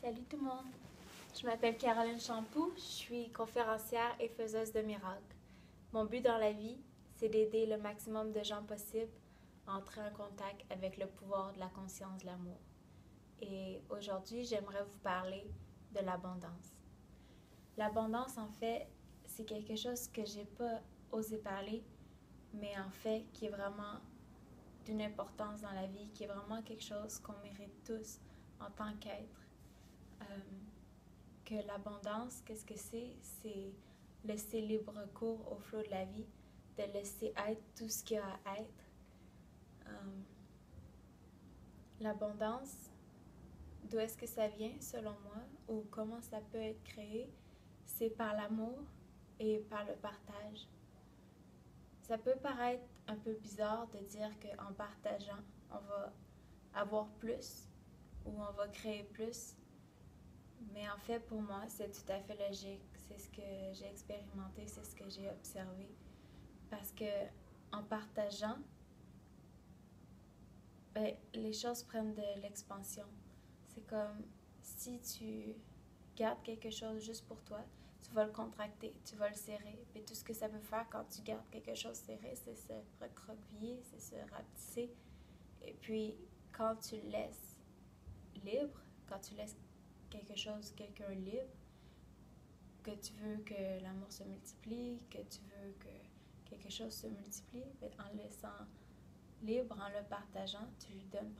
Salut tout le monde! Je m'appelle Caroline Champoux, je suis conférencière et faiseuse de miracles. Mon but dans la vie, c'est d'aider le maximum de gens possible à entrer en contact avec le pouvoir de la conscience de l'amour. Et aujourd'hui, j'aimerais vous parler de l'abondance. L'abondance, en fait, c'est quelque chose que j'ai pas osé parler, mais en fait, qui est vraiment d'une importance dans la vie, qui est vraiment quelque chose qu'on mérite tous en tant qu'être. Que l'abondance, qu'est-ce que c'est? C'est laisser libre cours au flot de la vie, de laisser être tout ce qu'il y a à être. L'abondance, d'où est-ce que ça vient selon moi, ou comment ça peut être créé? C'est par l'amour et par le partage. Ça peut paraître un peu bizarre de dire qu'en partageant, on va avoir plus ou on va créer plus. Mais en fait, pour moi, c'est tout à fait logique. C'est ce que j'ai expérimenté, c'est ce que j'ai observé. Parce que en partageant, les choses prennent de l'expansion. C'est comme si tu gardes quelque chose juste pour toi, tu vas le contracter, tu vas le serrer. Et tout ce que ça peut faire quand tu gardes quelque chose serré, c'est se recroqueviller, c'est se rapetisser. Et puis, quand tu le laisses libre, quand tu laisses quelque chose, quelqu'un libre, que tu veux que l'amour se multiplie, que tu veux que quelque chose se multiplie, en le laissant libre, en le partageant, tu lui donnes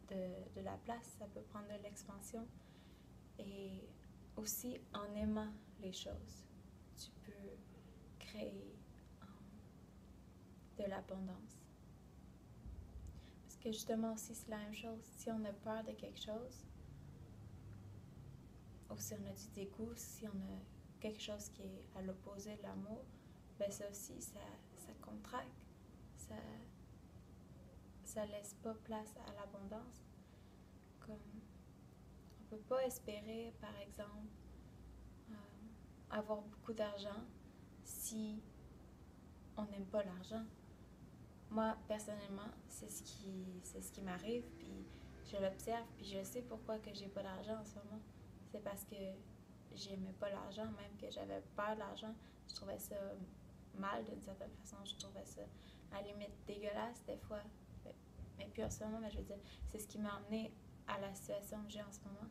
de la place, ça peut prendre de l'expansion. Et aussi en aimant les choses, tu peux créer de l'abondance. Parce que justement aussi, c'est la même chose. Si on a peur de quelque chose, ou si on a du dégoût, si on a quelque chose qui est à l'opposé de l'amour, ben ça aussi, ça contracte, ça laisse pas place à l'abondance. Comme on peut pas espérer, par exemple, avoir beaucoup d'argent si on n'aime pas l'argent. Moi, personnellement, c'est ce qui m'arrive, puis je l'observe, puis je sais pourquoi que j'ai pas d'argent en ce moment. C'est parce que j'aimais pas l'argent, même que j'avais peur de l'argent. Je trouvais ça mal d'une certaine façon. Je trouvais ça à la limite dégueulasse des fois. Mais puis en ce moment, je veux dire, c'est ce qui m'a amené à la situation que j'ai en ce moment.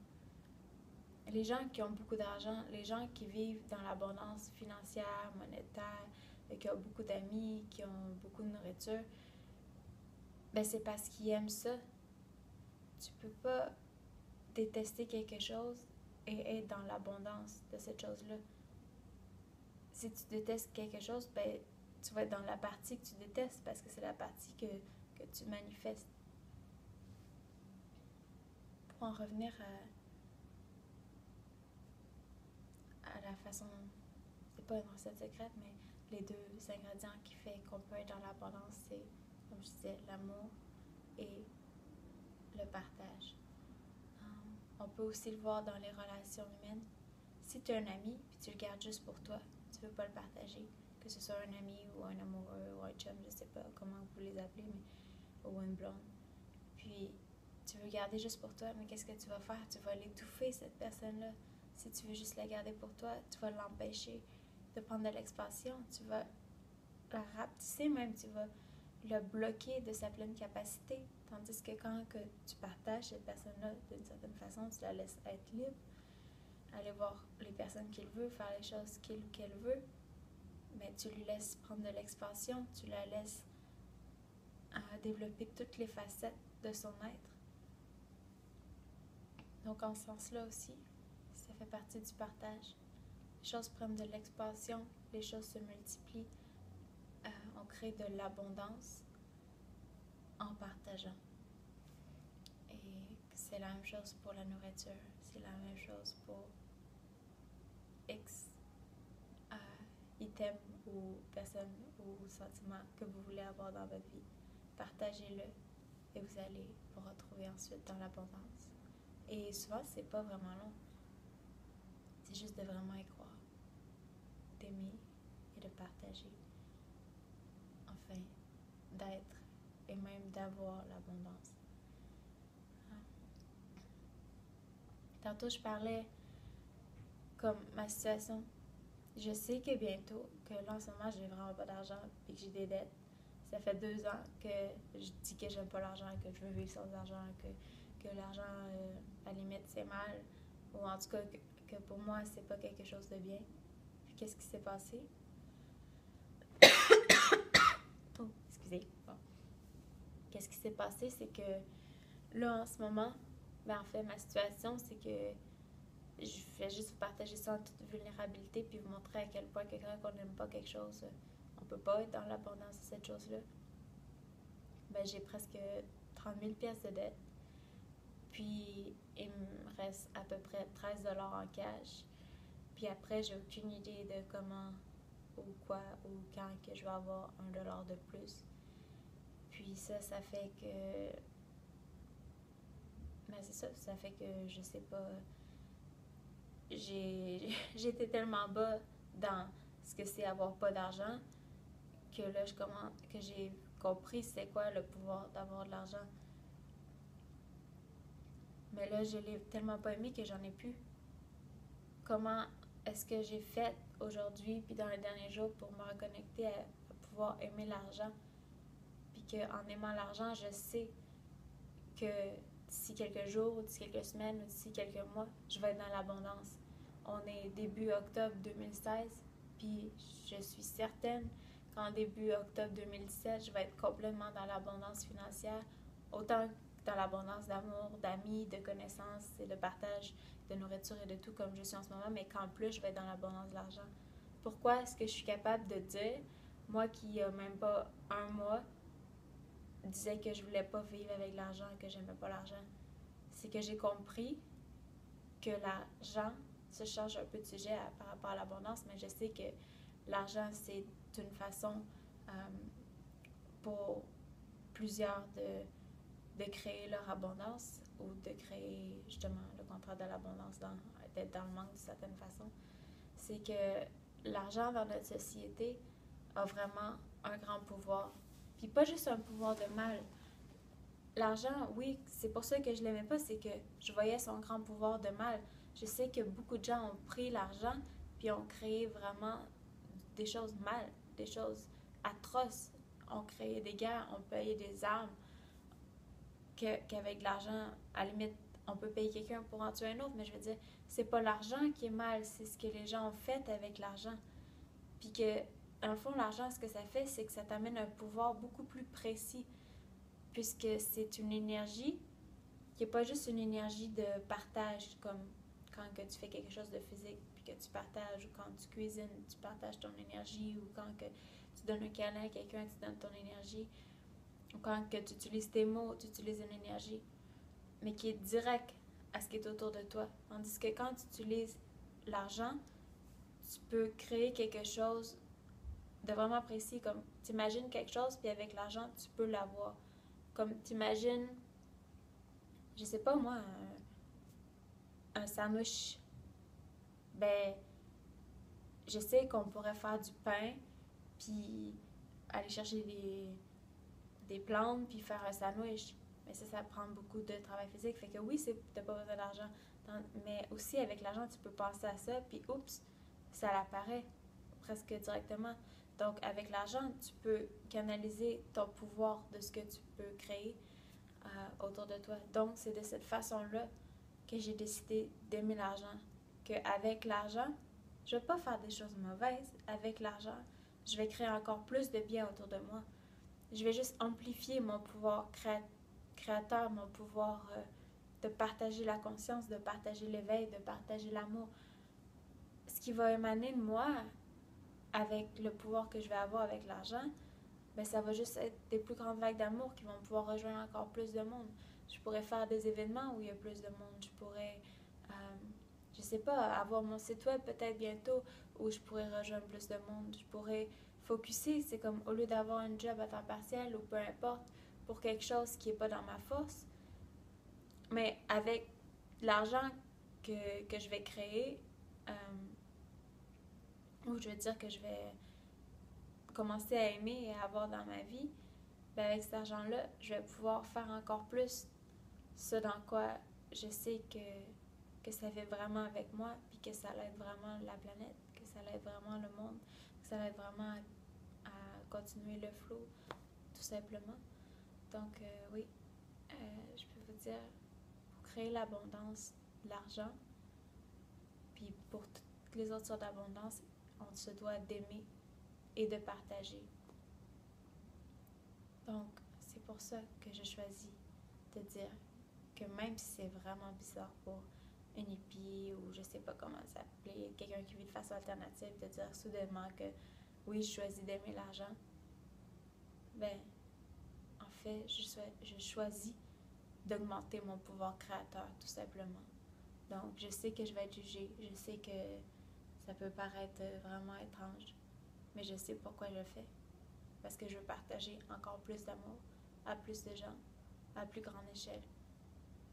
Les gens qui ont beaucoup d'argent, les gens qui vivent dans l'abondance financière, monétaire, qui ont beaucoup d'amis, qui ont beaucoup de nourriture, ben c'est parce qu'ils aiment ça. Tu peux pas détester quelque chose et être dans l'abondance de cette chose-là. Si tu détestes quelque chose, ben tu vas être dans la partie que tu détestes parce que c'est la partie que tu manifestes. Pour en revenir à la façon, c'est pas une recette secrète, mais les deux ingrédients qui fait qu'on peut être dans l'abondance, c'est, comme je disais, l'amour et le partage. On peut aussi le voir dans les relations humaines. Si tu as un ami puis tu le gardes juste pour toi, tu veux pas le partager, que ce soit un ami ou un amoureux ou un chum, je sais pas comment vous les appelez, mais ou une blonde. Puis tu veux le garder juste pour toi, mais qu'est-ce que tu vas faire? Tu vas l'étouffer, cette personne-là. Si tu veux juste la garder pour toi, tu vas l'empêcher de prendre de l'expansion, tu vas la rapetisser même, tu vas le bloquer de sa pleine capacité. Tandis que quand que tu partages cette personne-là d'une certaine façon, tu la laisses être libre, aller voir les personnes qu'il veut, faire les choses qu'il ou qu'elle veut, mais tu lui laisses prendre de l'expansion, tu la laisses développer toutes les facettes de son être. Donc en ce sens-là aussi, ça fait partie du partage. Les choses prennent de l'expansion, les choses se multiplient, on crée de l'abondance en partageant. Et c'est la même chose pour la nourriture, c'est la même chose pour X items ou personnes ou sentiments que vous voulez avoir dans votre vie. Partagez-le et vous allez vous retrouver ensuite dans l'abondance. Et souvent, c'est pas vraiment long. C'est juste de vraiment y croire, d'aimer et de partager. Enfin, d'être et même d'avoir l'abondance. tantôt, je parlais comme ma situation. Je sais que bientôt, que là, en ce moment, j'ai vraiment pas d'argent et que j'ai des dettes. Ça fait 2 ans que je dis que j'aime pas l'argent, que je veux vivre sans argent, que l'argent, à la limite, c'est mal. Ou en tout cas, que pour moi, c'est pas quelque chose de bien. Puis qu'est-ce qui s'est passé? Oh, excusez. Bon. Qu'est-ce qui s'est passé, c'est que là, en ce moment, ben en fait, ma situation, c'est que je vais juste vous partager ça en toute vulnérabilité puis vous montrer à quel point que quand on n'aime pas quelque chose, on peut pas être dans l'abondance de cette chose-là. Ben, j'ai presque 30 000 pièces de dette. Puis, il me reste à peu près 13 $ en cash. Puis après, j'ai aucune idée de comment ou quoi ou quand que je vais avoir $1 de plus. Puis ça fait que... Ben c'est ça, ça fait que je sais pas... J'étais tellement bas dans ce que c'est avoir pas d'argent que là, que j'ai compris c'est quoi le pouvoir d'avoir de l'argent. Mais là, je l'ai tellement pas aimé que j'en ai plus. Comment est-ce que j'ai fait aujourd'hui puis dans les derniers jours pour me reconnecter à pouvoir aimer l'argent? Puis qu'en aimant l'argent, je sais que d'ici quelques jours, ou d'ici quelques semaines, ou d'ici quelques mois, je vais être dans l'abondance. On est début octobre 2016, puis je suis certaine qu'en début octobre 2017, je vais être complètement dans l'abondance financière, autant dans l'abondance d'amour, d'amis, de connaissances et de partage de nourriture et de tout comme je suis en ce moment, mais qu'en plus, je vais être dans l'abondance de l'argent. Pourquoi est-ce que je suis capable de dire, moi qui a même pas un mois, disais que je voulais pas vivre avec l'argent, que j'aimais pas l'argent? C'est que j'ai compris que l'argent se change un peu de sujet par rapport à l'abondance, mais je sais que l'argent, c'est une façon pour plusieurs de créer leur abondance ou de créer justement le contraire de l'abondance, d'être dans le manque d'une certaine façon. C'est que l'argent dans notre société a vraiment un grand pouvoir. Puis pas juste un pouvoir de mal. L'argent, oui, c'est pour ça que je l'aimais pas, c'est que je voyais son grand pouvoir de mal. Je sais que beaucoup de gens ont pris l'argent puis ont créé vraiment des choses mal, des choses atroces. On créé des guerres, on payait des armes, qu'avec l'argent, à la limite, on peut payer quelqu'un pour en tuer un autre, mais je veux dire, c'est pas l'argent qui est mal, c'est ce que les gens ont fait avec l'argent. Puis que, dans le fond, l'argent, ce que ça fait, c'est que ça t'amène un pouvoir beaucoup plus précis, puisque c'est une énergie qui n'est pas juste une énergie de partage, comme quand que tu fais quelque chose de physique, puis que tu partages, ou quand tu cuisines, tu partages ton énergie, ou quand que tu donnes un câlin à quelqu'un, tu donnes ton énergie, ou quand que tu utilises tes mots, tu utilises une énergie, mais qui est directe à ce qui est autour de toi. Tandis que quand tu utilises l'argent, tu peux créer quelque chose de vraiment précis, comme tu imagines quelque chose, puis avec l'argent, tu peux l'avoir. Comme tu imagines, je sais pas moi, un sandwich. Ben, je sais qu'on pourrait faire du pain, puis aller chercher des plantes, puis faire un sandwich. Mais ça prend beaucoup de travail physique. Fait que oui, t'as pas besoin d'argent. Mais aussi, avec l'argent, tu peux penser à ça, puis oups, ça apparaît presque directement. Donc, avec l'argent, tu peux canaliser ton pouvoir de ce que tu peux créer autour de toi. Donc, c'est de cette façon-là que j'ai décidé d'aimer l'argent. Qu'avec l'argent, je ne vais pas faire des choses mauvaises. Avec l'argent, je vais créer encore plus de bien autour de moi. Je vais juste amplifier mon pouvoir créateur, mon pouvoir de partager la conscience, de partager l'éveil, de partager l'amour. Ce qui va émaner de moi, avec le pouvoir que je vais avoir avec l'argent, ben ça va juste être des plus grandes vagues d'amour qui vont pouvoir rejoindre encore plus de monde. Je pourrais faire des événements où il y a plus de monde. Je pourrais, je sais pas, avoir mon site web peut-être bientôt où je pourrais rejoindre plus de monde. Je pourrais focuser, c'est comme au lieu d'avoir un job à temps partiel ou peu importe, pour quelque chose qui n'est pas dans ma force, mais avec l'argent que je vais créer, ou je veux dire que je vais commencer à aimer et à avoir dans ma vie, ben avec cet argent-là, je vais pouvoir faire encore plus ce dans quoi je sais que que ça fait vraiment avec moi, puis que ça aide vraiment la planète, que ça aide vraiment le monde, que ça aide vraiment à continuer le flow, tout simplement. Donc, oui, je peux vous dire, pour créer l'abondance, l'argent, puis pour toutes les autres sortes d'abondance, on se doit d'aimer et de partager. Donc, c'est pour ça que je choisis de dire que même si c'est vraiment bizarre pour un hippie ou je sais pas comment s'appeler, quelqu'un qui vit de façon alternative, de dire soudainement que oui, je choisis d'aimer l'argent, ben, en fait, je choisis d'augmenter mon pouvoir créateur, tout simplement. Donc, je sais que je vais être jugée, je sais que ça peut paraître vraiment étrange, mais je sais pourquoi je le fais. Parce que je veux partager encore plus d'amour à plus de gens, à plus grande échelle.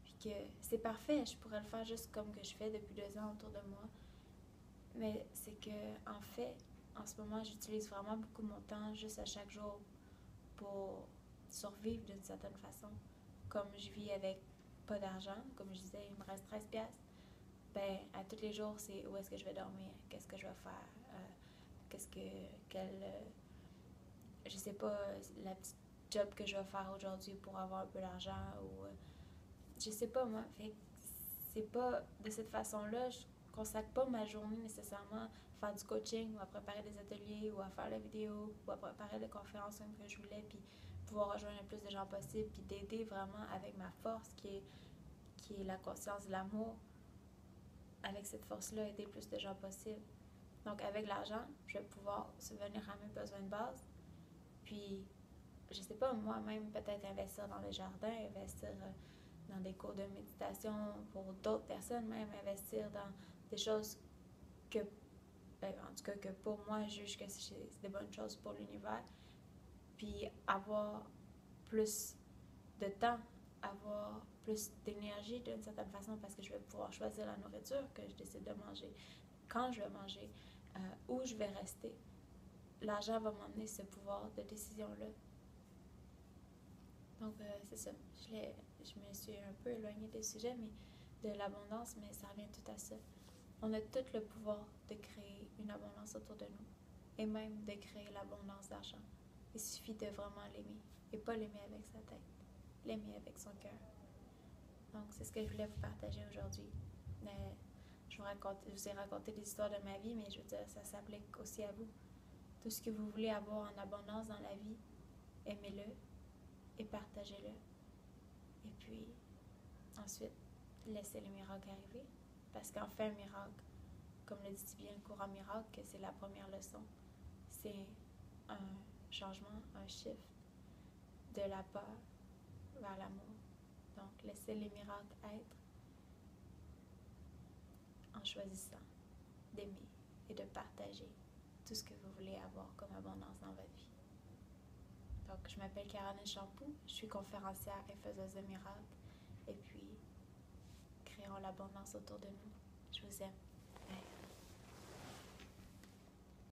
Puis que c'est parfait, je pourrais le faire juste comme que je fais depuis 2 ans autour de moi. Mais c'est que, en fait, en ce moment, j'utilise vraiment beaucoup mon temps juste à chaque jour pour survivre d'une certaine façon. Comme je vis avec pas d'argent, comme je disais, il me reste 13$. Ben, à tous les jours, c'est où est-ce que je vais dormir, qu'est-ce que je vais faire, je sais pas, la petite job que je vais faire aujourd'hui pour avoir un peu d'argent ou je sais pas moi. Fait que c'est pas de cette façon-là, je consacre pas ma journée nécessairement à faire du coaching ou à préparer des ateliers ou à faire la vidéo ou à préparer des conférences comme que je voulais, puis pouvoir rejoindre le plus de gens possible, puis d'aider vraiment avec ma force qui est la conscience de l'amour, avec cette force-là, aider le plus de gens possible. Donc avec l'argent, je vais pouvoir subvenir à mes besoins de base, puis je sais pas, moi-même peut-être investir dans le jardin, investir dans des cours de méditation pour d'autres personnes, même investir dans des choses que, en tout cas que pour moi, je juge que c'est des bonnes choses pour l'univers, puis avoir plus de temps, avoir plus d'énergie d'une certaine façon parce que je vais pouvoir choisir la nourriture que je décide de manger, quand je vais manger, où je vais rester. L'argent va m'emmener ce pouvoir de décision-là. Donc, c'est ça. Je me suis un peu éloignée des sujets de l'abondance, mais ça revient tout à ça. On a tout le pouvoir de créer une abondance autour de nous et même de créer l'abondance d'argent. Il suffit de vraiment l'aimer et pas l'aimer avec sa tête, l'aimer avec son cœur. Donc, c'est ce que je voulais vous partager aujourd'hui. Je vous ai raconté des histoires de ma vie, mais je veux dire, ça s'applique aussi à vous. Tout ce que vous voulez avoir en abondance dans la vie, aimez-le et partagez-le. Et puis, ensuite, laissez le miracle arriver. Parce qu'en fait, un miracle, comme le dit si bien le courant miracle, que c'est la première leçon, c'est un changement, un shift de la peur vers l'amour. Donc, laissez les miracles être en choisissant d'aimer et de partager tout ce que vous voulez avoir comme abondance dans votre vie. Donc, je m'appelle Caroline Champoux, je suis conférencière et faiseuse de miracles. Et puis, créons l'abondance autour de nous. Je vous aime.